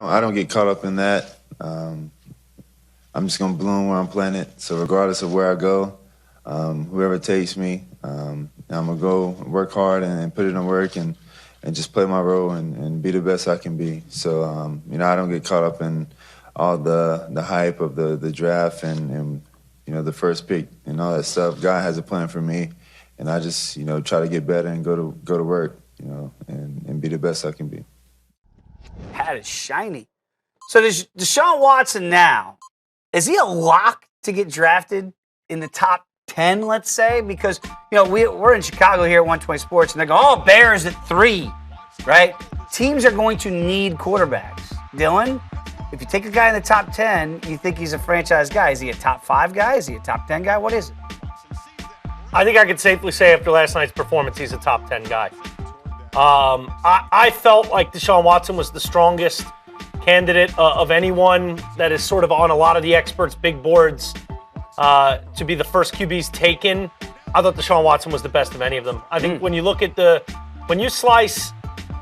I don't get caught up in that. I'm just going to bloom where I'm planted. So regardless of where I go, whoever takes me, I'm going to go work hard and put in work and just play my role and be the best I can be. So, I don't get caught up in all the hype of the draft and the first pick and all that stuff. God has a plan for me, and I just, try to get better and go to work, and be the best I can be. Hat is shiny. So Deshaun Watson now, is he a lock to get drafted in the top 10, let's say? Because, we're in Chicago here at 120 Sports, and they go, oh, Bears at 3, right? Teams are going to need quarterbacks. Dylan, if you take a guy in the top 10, you think he's a franchise guy. Is he a top 5 guy? Is he a top 10 guy? What is it? I think I could safely say after last night's performance, he's a top 10 guy. I felt like Deshaun Watson was the strongest candidate of anyone that is sort of on a lot of the experts' big boards to be the first QBs taken. I thought Deshaun Watson was the best of any of them. I think when you look at when you slice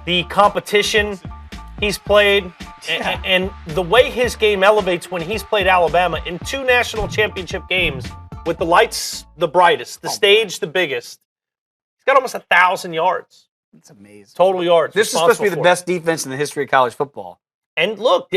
the competition he's played and the way his game elevates when he's played Alabama in 2 national championship games with the lights the brightest, the stage the biggest, he's got almost 1,000 yards. It's amazing. Total yards. This is supposed to be the best defense in the history of college football. And look,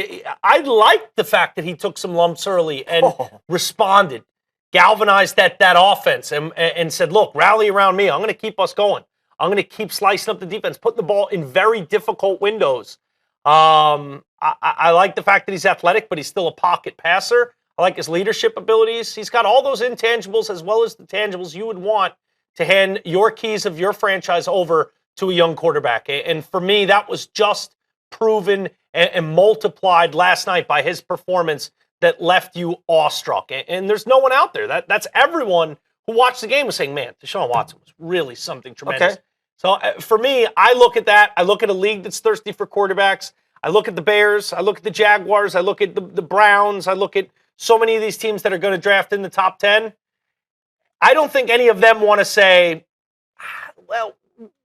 I liked the fact that he took some lumps early and responded, galvanized that offense and said, look, rally around me. I'm going to keep us going. I'm going to keep slicing up the defense, put the ball in very difficult windows. I like the fact that he's athletic, but he's still a pocket passer. I like his leadership abilities. He's got all those intangibles as well as the tangibles you would want to hand your keys of your franchise over to a young quarterback. And for me, that was just proven and multiplied last night by his performance that left you awestruck. And there's no one out there. That's everyone who watched the game was saying, man, Deshaun Watson was really something tremendous. Okay. So for me, I look at that. I look at a league that's thirsty for quarterbacks. I look at the Bears. I look at the Jaguars. I look at the Browns. I look at so many of these teams that are going to draft in the top 10. I don't think any of them want to say, well,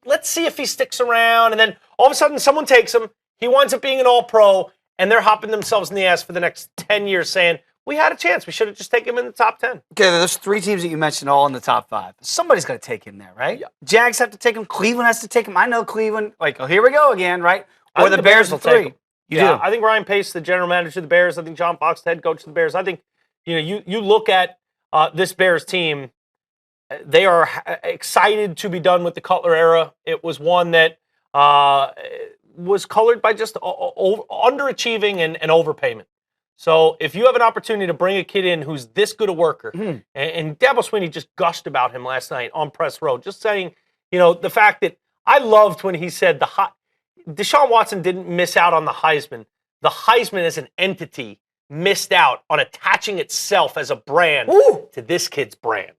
let's see if he sticks around. And then all of a sudden someone takes him. He winds up being an all-pro, and they're hopping themselves in the ass for the next 10 years saying, we had a chance. We should have just taken him in the top 10. Okay, there's 3 teams that you mentioned all in the top 5. Somebody's got to take him there, right? Yeah. Jags have to take him. Cleveland has to take him. I know Cleveland, here we go again, right? Or the Bears will take him. You do? I think Ryan Pace, the general manager of the Bears. I think John Fox, the head coach of the Bears. I think, you look at this Bears team, they are excited to be done with the Cutler era. It was one that was colored by just underachieving and overpayment. So if you have an opportunity to bring a kid in who's this good a worker, and Dabo Swinney just gushed about him last night on press row, just saying, the fact that I loved when he said Deshaun Watson didn't miss out on the Heisman. The Heisman as an entity missed out on attaching itself as a brand to this kid's brand.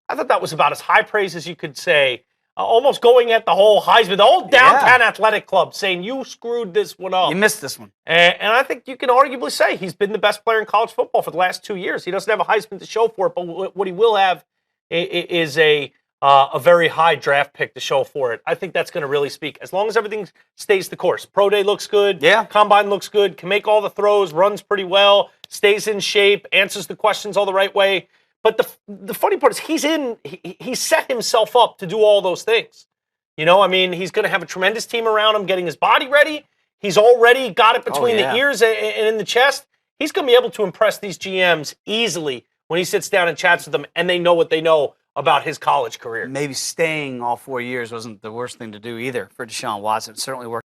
I thought that was about as high praise as you could say. Almost going at the whole Heisman, the whole downtown athletic club saying, you screwed this one up. You missed this one. And I think you can arguably say he's been the best player in college football for the last 2 years. He doesn't have a Heisman to show for it, but what he will have is a very high draft pick to show for it. I think that's going to really speak. As long as everything stays the course. Pro Day looks good. Yeah. Combine looks good. Can make all the throws. Runs pretty well. Stays in shape. Answers the questions all the right way. But the funny part is he's set himself up to do all those things. He's going to have a tremendous team around him getting his body ready. He's already got it between the ears and in the chest. He's going to be able to impress these GMs easily when he sits down and chats with them, and they know what they know about his college career. Maybe staying all 4 years wasn't the worst thing to do either for Deshaun Watson. It certainly worked.